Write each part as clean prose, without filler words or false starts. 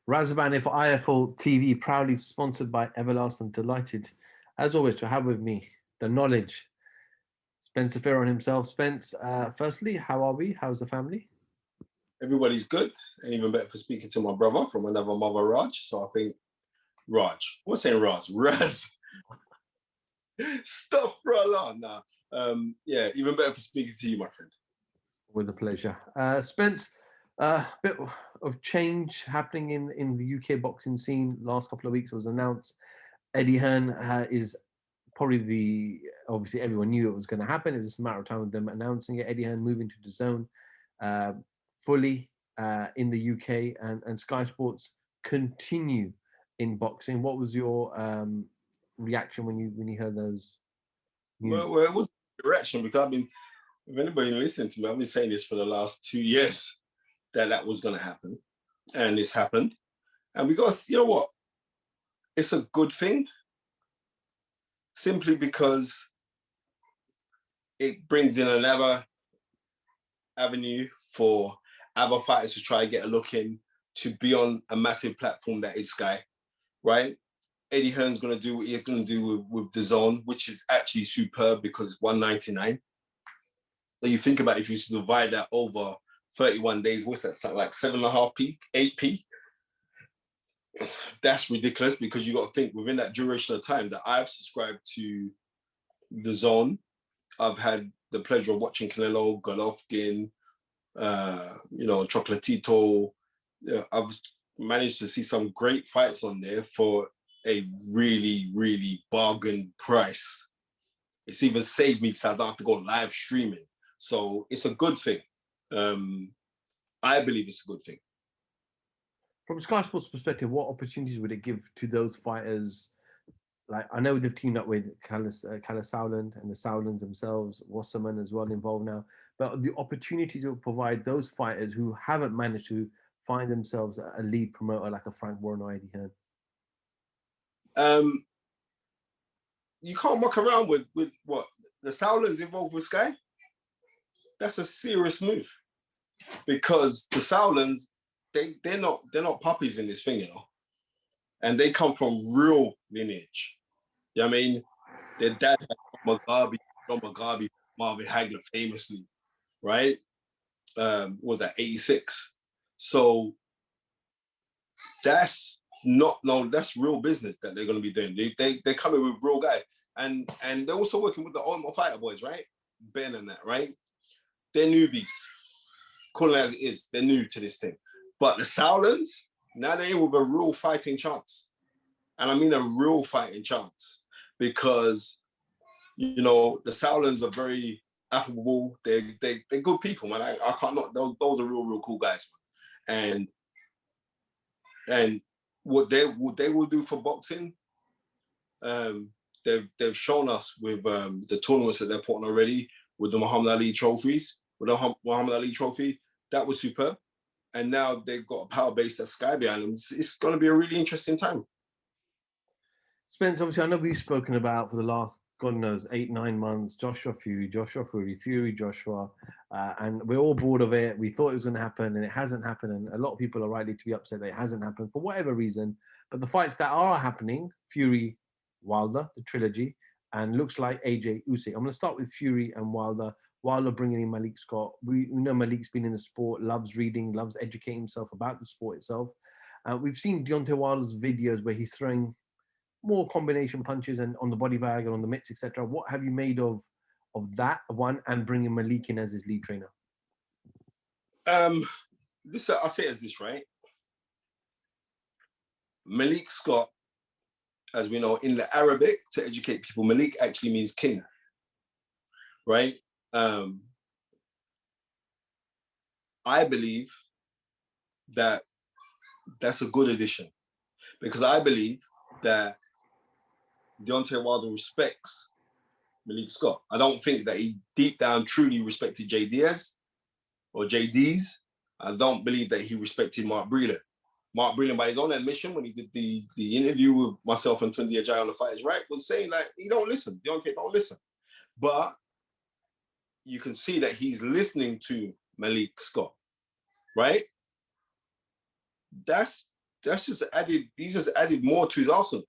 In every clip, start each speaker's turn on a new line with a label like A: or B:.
A: Razvan for IFL TV, proudly sponsored by Everlast, delighted, as always, to have with me the knowledge, Spencer Fearon himself. Spence, firstly, how are we? How's the family?
B: Everybody's good, and even better for speaking to my brother from another mother, Raj. So I think Raj. What's saying Raj? Raz. Stop, brother. Nah. Yeah, even better for speaking to you, my friend.
A: Always a pleasure. Spence, bit of change happening in the UK boxing scene. Last couple of weeks was announced. Eddie Hearn is probably obviously everyone knew it was going to happen. It was just a matter of time with them announcing it. Eddie Hearn moving to the zone fully in the UK, and Sky Sports continue in boxing. What was your reaction when you heard those news?
B: Well, it was direction because I've been, if anybody listening to me, I've been saying this for the last 2 years that was going to happen, and it's happened. And we got, you know what? It's a good thing, simply because it brings in another avenue for other fighters to try and get a look in, to be on a massive platform that is Sky, right? Eddie Hearn's going to do what he's going to do with Dazn, which is actually superb because it's 199. So you think about if you divide that over 31 days, what's that, something like 7.5p, 8p? That's ridiculous, because you got to think within that duration of time that I've subscribed to Dazn, I've had the pleasure of watching Canelo, Golovkin, Chocolatito. I've managed to see some great fights on there for a really, really bargain price. It's even saved me because I don't have to go live streaming. So it's a good thing. I believe it's a good thing.
A: From Sky Sports' perspective, what opportunities would it give to those fighters? Like, I know they've teamed up with Callis Sauland and the Saulands themselves, Wasserman as well involved now. But the opportunities it will provide those fighters who haven't managed to find themselves a lead promoter like a Frank Warren or Eddie Hearn.
B: You can't muck around with what the Saulands involved with Sky. That's a serious move, because the Saulands, they're not puppies in this thing, and they come from real lineage. You know what I mean? Their dad had John Mugabe, Marvin Hagler famously, right? What was that, 86? So that's that's real business that they're going to be doing. They're coming with real guys, and they're also working with the Ultimate Fighter boys, right? Ben and that, right? They're newbies. Call it as it is. They're new to this thing. But the Saulands, now they're in with a real fighting chance. And I mean a real fighting chance, because, the Saulands are very affable. They're good people, man. I can't not, those are real cool guys, man. And what they will do for boxing, they've shown us with the tournaments that they're putting already, with the Muhammad Ali trophies, with the Muhammad Ali trophy. That was superb. And now they've got a power base that's Sky behind them. It's going to be a really interesting time.
A: Spence, obviously, I know we've spoken about for the last, God knows, 8-9 months, Joshua Fury, Joshua, and we're all bored of it. We thought it was going to happen, and it hasn't happened. And a lot of people are rightly to be upset that it hasn't happened for whatever reason. But the fights that are happening, Fury, Wilder, the trilogy, and looks like AJ Usyk. I'm going to start with Fury and Wilder. Wilder bringing in Malik Scott. We know Malik's been in the sport, loves reading, loves educating himself about the sport itself. We've seen Deontay Wilder's videos where he's throwing more combination punches and on the body bag and on the mitts, etc. What have you made of that one, and bringing Malik in as his lead trainer?
B: This I'll say it as this, right? Malik Scott, as we know, in the Arabic, to educate people, Malik actually means king, right? I believe that that's a good addition, because I believe that Deontay Wilder respects Malik Scott. I don't think that he deep down truly respected Jay Diaz or JD's. I don't believe that he respected Mark Breland. Mark Breland, by his own admission, when he did the interview with myself and Tunde Ajayi on The Fight Is Right, was saying, like, he don't listen. Deontay don't listen. But you can see that he's listening to Malik Scott, right? That's That's just added. He's just added more to his arsenal.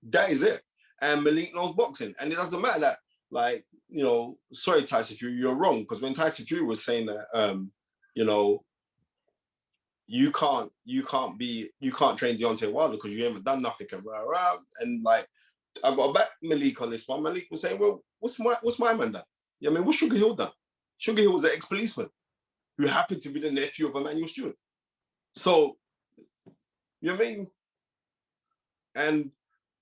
B: That is it. And Malik knows boxing, and it doesn't matter that, like, you know, sorry Tyson Fury, you're wrong, because when Tyson Fury was saying that, you know, you can't train Deontay Wilder because you haven't done nothing, and rah, rah, and like, I got back Malik on this one. Malik was saying, well, what's my man done? Yeah, I mean, what's Sugar Hill done? Sugar Hill was an ex-policeman who happened to be the nephew of Emmanuel Stewart. So, you know what I mean? And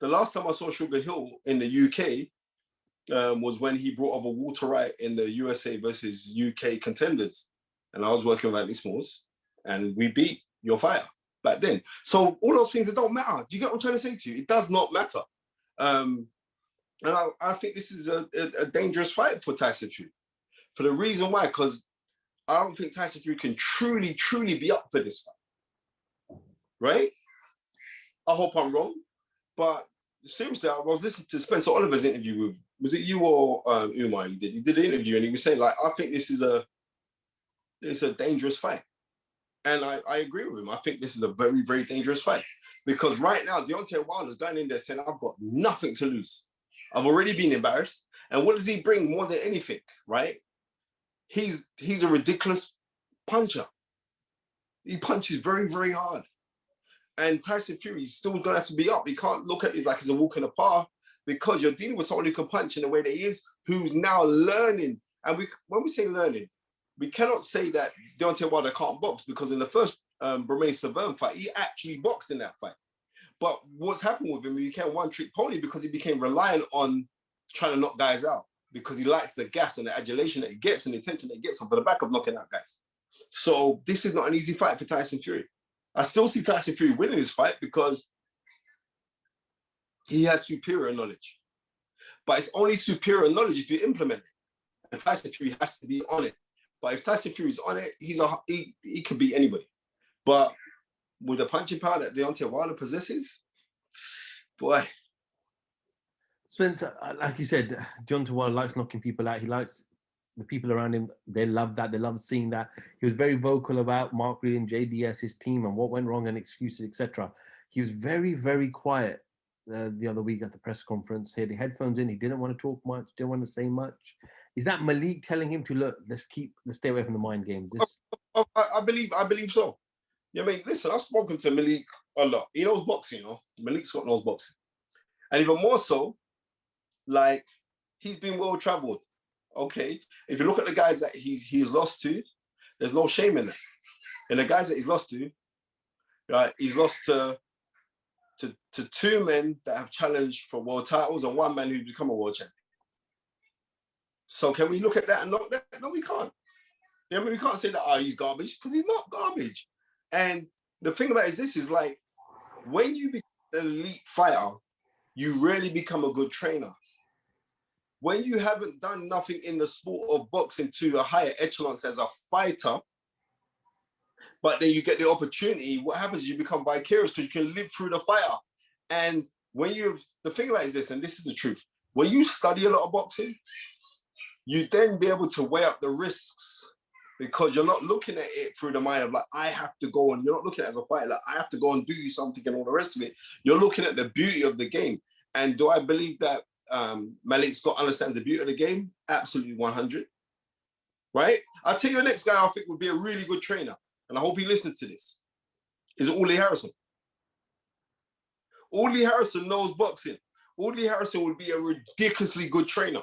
B: the last time I saw Sugar Hill in the UK was when he brought over Walter Wright in the USA versus UK contenders. And I was working with Anthony Smalls, and we beat your fighter back then. So all those things, it don't matter. Do you get what I'm trying to say to you? It does not matter. And I think this is a dangerous fight for Tyson Fury. For the reason why, because I don't think Tyson Fury can truly be up for this fight. Right? I hope I'm wrong. But seriously, I was listening to Spencer Oliver's interview with, was it you or Umar? He did an interview, and he was saying, like, I think this is it's a dangerous fight. And I agree with him. I think this is a very, very dangerous fight. Because right now, Deontay Wilder's going in there saying, I've got nothing to lose. I've already been embarrassed. And what does he bring more than anything, right? He's a ridiculous puncher. He punches very, very hard. And Tyson Fury is still going to have to be up. You can't look at it like it's a walk in the park, because you're dealing with someone who can punch in the way that he is, who's now learning. And when we say learning, we cannot say that Deontay Wilder can't box, because in the first Bremain-Severn fight, he actually boxed in that fight. But what's happened with him, he became one-trick pony because he became reliant on trying to knock guys out, because he likes the gas and the adulation that he gets and the attention that he gets off the back of knocking out guys. So this is not an easy fight for Tyson Fury. I still see Tyson Fury winning this fight because he has superior knowledge. But it's only superior knowledge if you implement it. And Tyson Fury has to be on it. But if Tyson Fury's on it, he could beat anybody. But with the punching power that Deontay Wilder possesses, boy.
A: Spencer, like you said, Deontay Wilder likes knocking people out. He likes the people around him. They love that. They love seeing that. He was very vocal about Mark Reed and JDS, his team, and what went wrong and excuses, etc. He was very, very quiet the other week at the press conference. He had the headphones in. He didn't want to talk much. Didn't want to say much. Is that Malik telling him to look? Let's stay away from the mind game.
B: I believe so. Yeah, I mean, listen, I've spoken to Malik a lot. He knows boxing, you know. Malik Scott knows boxing, and even more so, like, he's been well traveled. Okay, if you look at the guys that he's lost to, there's no shame in that. And the guys that he's lost to, right, he's lost to two men that have challenged for world titles and one man who's become a world champion. So can we look at that and knock that? No, we can't. I mean, we can't say that, he's garbage, because he's not garbage. And the thing about it is this, is like, when you become an elite fighter, you really become a good trainer. When you haven't done nothing in the sport of boxing to a higher echelon as a fighter, but then you get the opportunity, what happens is you become vicarious, because you can live through the fighter. And when the thing about it is this, and this is the truth, when you study a lot of boxing, you then be able to weigh up the risks, because you're not looking at it through the mind of like, I have to go, and you're not looking at it as a fighter, like, I have to go and do something and all the rest of it. You're looking at the beauty of the game. And do I believe that Malik Scott understands the beauty of the game? Absolutely 100. Right? I'll tell you the next guy I think would be a really good trainer, and I hope he listens to this, is Uli Harrison. Uli Harrison knows boxing. Uli Harrison would be a ridiculously good trainer.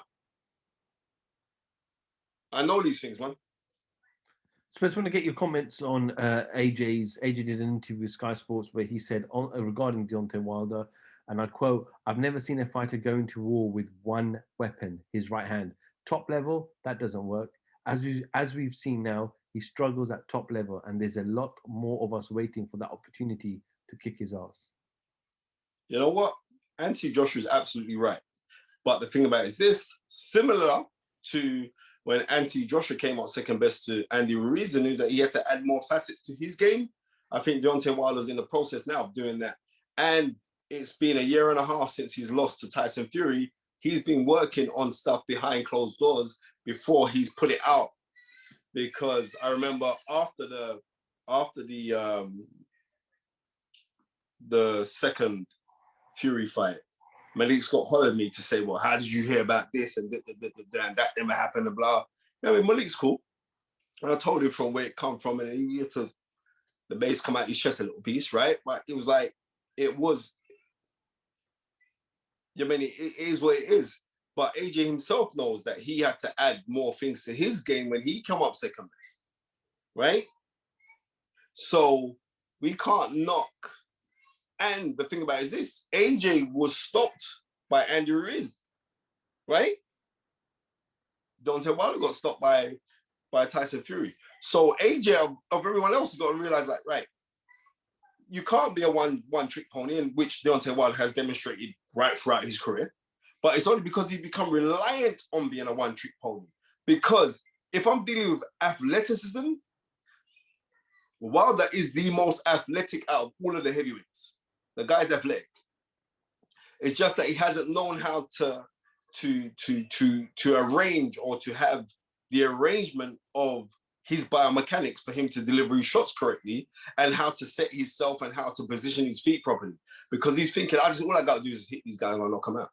B: I know these things, man.
A: So I just want to get your comments on AJ did an interview with Sky Sports where he said regarding Deontay Wilder, and I quote, "I've never seen a fighter go into war with one weapon, his right hand. Top level, that doesn't work. As we've seen now, he struggles at top level, and there's a lot more of us waiting for that opportunity to kick his ass."
B: You know what? Anthony Joshua is absolutely right. But the thing about it is this, similar to when Anthony Joshua came out second best to Andy Ruiz and knew that he had to add more facets to his game, I think Deontay Wilder's in the process now of doing that. And it's been a year and a half since he's lost to Tyson Fury. He's been working on stuff behind closed doors before he's put it out. Because I remember after the the second Fury fight, Malik Scott hollered me to say, well, how did you hear about this and that never happened and blah. I mean, Malik's cool. And I told him from where it come from, and he had to, the base come out his chest a little piece, right? But it was like, it was, I mean, it is what it is. But AJ himself knows that he had to add more things to his game when he come up second best, right? So we can't knock. And the thing about it is this, AJ was stopped by Andy Ruiz, right? Deontay Wilder got stopped by Tyson Fury. So AJ of everyone else has got to realize, like, right, you can't be a one trick pony, in which Deontay Wilder has demonstrated right throughout his career. But it's only because he's become reliant on being a one trick pony. Because if I'm dealing with athleticism, Wilder is the most athletic out of all of the heavyweights. The guy's athletic. It's just that he hasn't known how to arrange or to have the arrangement of his biomechanics for him to deliver his shots correctly and how to set himself and how to position his feet properly. Because he's thinking, all I got to do is hit these guys and I'll knock them out.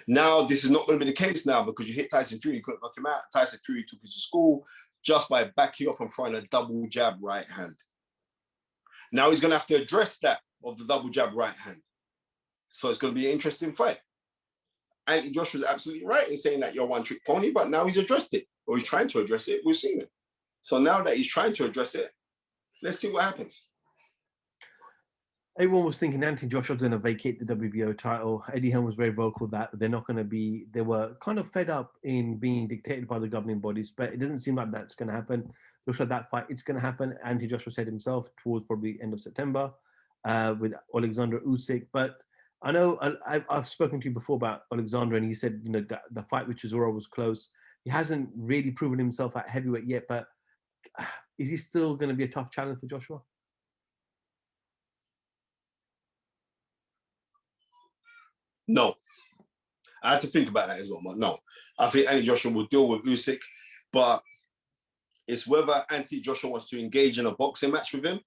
B: Now, this is not going to be the case now because you hit Tyson Fury, you couldn't knock him out. Tyson Fury took you to school just by backing up and throwing a double jab right hand. Now he's going to have to address that of the double jab right hand. So it's going to be an interesting fight. Anthony Joshua was absolutely right in saying that you're a one-trick pony, but now he's addressed it, or he's trying to address it. We've seen it. So now that he's trying to address it, let's see what happens.
A: Everyone was thinking Anthony Joshua's going to vacate the WBO title. Eddie Hearn was very vocal that they're not going to be, they were kind of fed up in being dictated by the governing bodies, but it doesn't seem like that's going to happen. Looks like that fight, it's going to happen. Anthony Joshua said himself towards probably end of September with Alexander Usyk. But I know I've spoken to you before about Alexander, and he said, you know, the fight with Chisora was close. He hasn't really proven himself at heavyweight yet, but is he still going to be a tough challenge for Joshua?
B: No. I had to think about that as well, but no. I think Anthony Joshua will deal with Usyk, but it's whether Anthony Joshua wants to engage in a boxing match with him,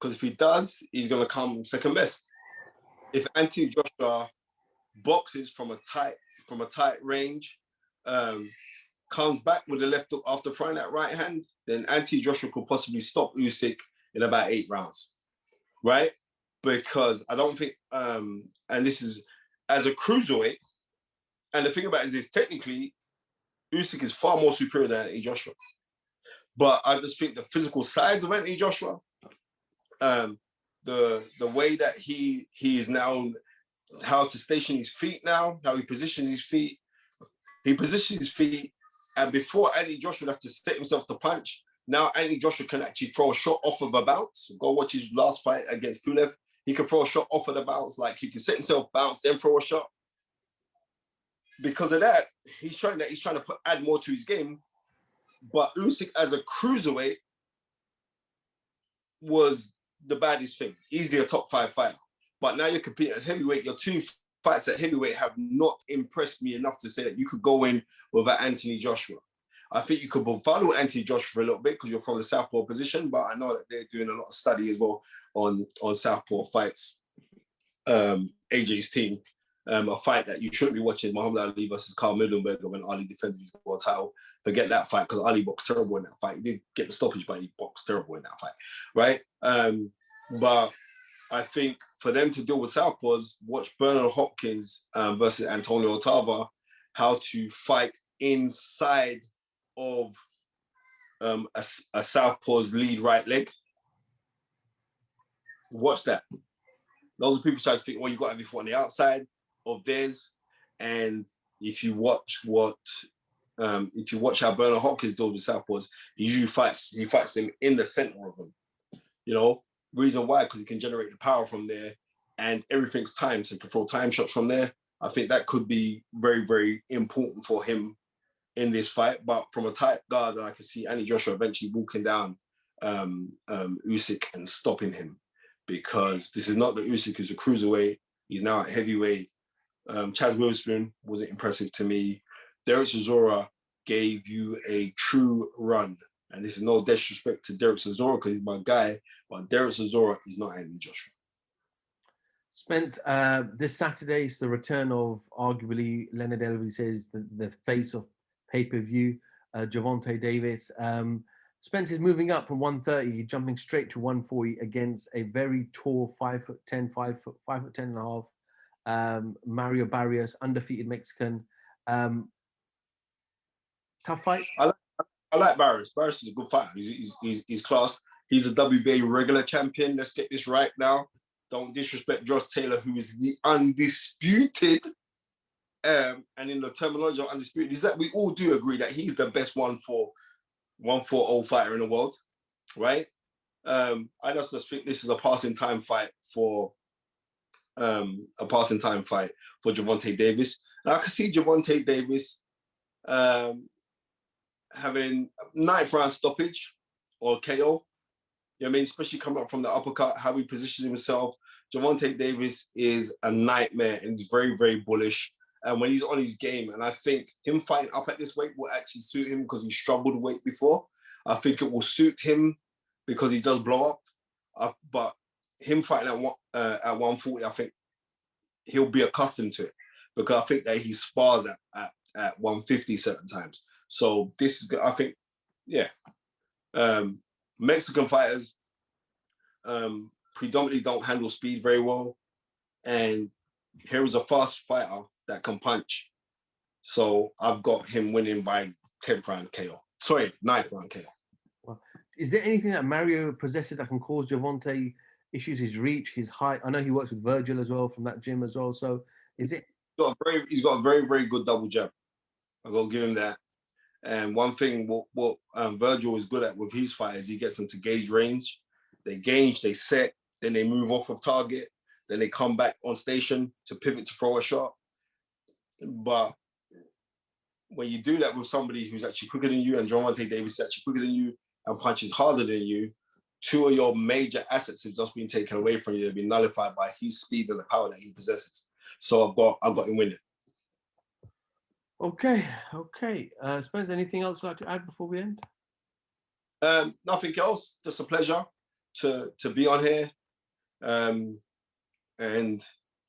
B: because if he does, he's going to come second best. If Anthony Joshua boxes from a tight range, comes back with the left hook after throwing that right hand, then Anthony Joshua could possibly stop Usyk in about 8 rounds, right? Because I don't think, and this is as a cruiserweight, and the thing about it is this, technically, Usyk is far more superior than Anthony Joshua. But I just think the physical size of Anthony Joshua, the way that he is now, how to station his feet now, how he positions his feet. He positions his feet, and before Anthony Joshua would have to set himself to punch, now Anthony Joshua can actually throw a shot off of a bounce. Go watch his last fight against Pulev. He can throw a shot off of the bounce, like he can set himself, bounce, then throw a shot. Because of that, he's trying to add more to his game. But Usyk as a cruiserweight was the baddest thing. Easily a top 5 fighter. But now you're competing at heavyweight. Your 2 fights at heavyweight have not impressed me enough to say that you could go in with an Anthony Joshua. I think you could follow Anthony Joshua for a little bit because you're from the southpaw position, but I know that they're doing a lot of study as well on southpaw fights. AJ's team, a fight that you shouldn't be watching, Muhammad Ali versus Carl Middleberger when Ali defended his world title. Forget that fight because Ali boxed terrible in that fight. He did get the stoppage, but he boxed terrible in that fight, right? But I think for them to deal with southpaws, watch Bernard Hopkins versus Antonio Otava, how to fight inside of a southpaw's lead right leg. Watch that. Those are people trying to think, well, you got to be fought on the outside of theirs. And if you watch how Bernard Hopkins deals with southpaws, he usually fights them in the center of them. You know, reason why, because he can generate the power from there, and everything's timed, so he can throw time shots from there. I think that could be very, very important for him in this fight. But from a tight guard, I can see Anthony Joshua eventually walking down Usyk and stopping him, because this is not the Usyk who's a cruiserweight. He's now at heavyweight. Chaz Witherspoon wasn't impressive to me. Derek Chisora gave you a true run. And this is no disrespect to Derek Chisora because he's my guy, but Derek Chisora is not Anthony Joshua.
A: Spence, this Saturday is the return of arguably Leonard Elvey says the face of pay-per-view, Gervonta Davis. Spence is moving up from 130, jumping straight to 140 against a very tall 5'10", 5'10" and a half, Mario Barrios, undefeated Mexican. Tough fight.
B: I like Barrios. Barrios is a good fighter. He's class. He's a WBA regular champion. Let's get this right now. Don't disrespect Josh Taylor, who is the undisputed. And in the terminology of undisputed, is that we all do agree that he's the best 140 fighter in the world, right? I just think this is a passing time fight for Gervonta Davis. Now I can see Gervonta Davis having ninth round stoppage or KO. You know what I mean? Especially coming up from the uppercut, how he positions himself. Gervonta Davis is a nightmare and he's very, very bullish. And when he's on his game, and I think him fighting up at this weight will actually suit him because he struggled weight before. I think it will suit him because he does blow up. But him fighting at 140, I think he'll be accustomed to it because I think that he spars at 150 certain times. So this is, I think, yeah. Mexican fighters predominantly don't handle speed very well. And here is a fast fighter that can punch. So I've got him winning by 10th round KO. Sorry, 9th round KO.
A: Well, is there anything that Mario possesses that can cause Gervonta issues? His reach, his height. I know he works with Virgil as well from that gym as well. So is it?
B: He's got a very, very good double jab. I've got to give him that. And one thing what Virgil is good at with his fighters, he gets them to gauge range. They gauge, they set, then they move off of target, then they come back on station to pivot to throw a shot. But when you do that with somebody who's actually quicker than you, and Gervonta Davis is actually quicker than you and punches harder than you, two of your major assets have just been taken away from you. They've been nullified by his speed and the power that he possesses. So I've got him winning.
A: Okay. Spence, anything else you'd like to add before we end?
B: Nothing else. Just a pleasure to be on here. And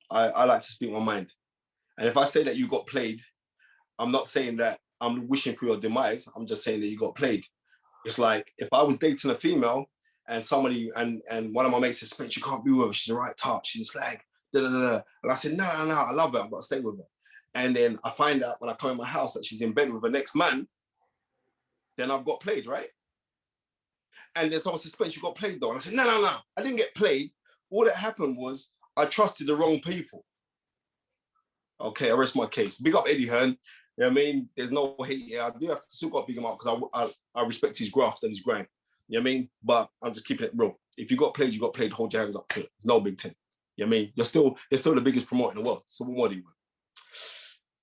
B: I like to speak my mind. And if I say that you got played, I'm not saying that I'm wishing for your demise. I'm just saying that you got played. It's like if I was dating a female and somebody and one of my mates says, Spence, you can't be with her. She's the right touch. She's like, da da da. And I said, no, I love her. I've got to stay with her. And then I find out when I come in my house that she's in bed with the next man, then I've got played, right? And then someone says, Spence, you got played though. And I said, no. I didn't get played. All that happened was I trusted the wrong people. Okay, I rest my case. Big up Eddie Hearn. You know what I mean? There's no hate here. I do have to still got to big him up because I respect his graft and his grind. You know what I mean? But I'm just keeping it real. If you got played, you got played. Hold your hands up to it. It's no big thing. You know what I mean? You're still the biggest promoter in the world. So what do you want?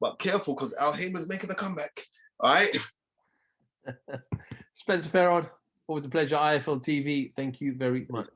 B: But careful, because Al Heyman's making a comeback. All right?
A: Spencer Fearon, always a pleasure. IFL TV, thank you very much.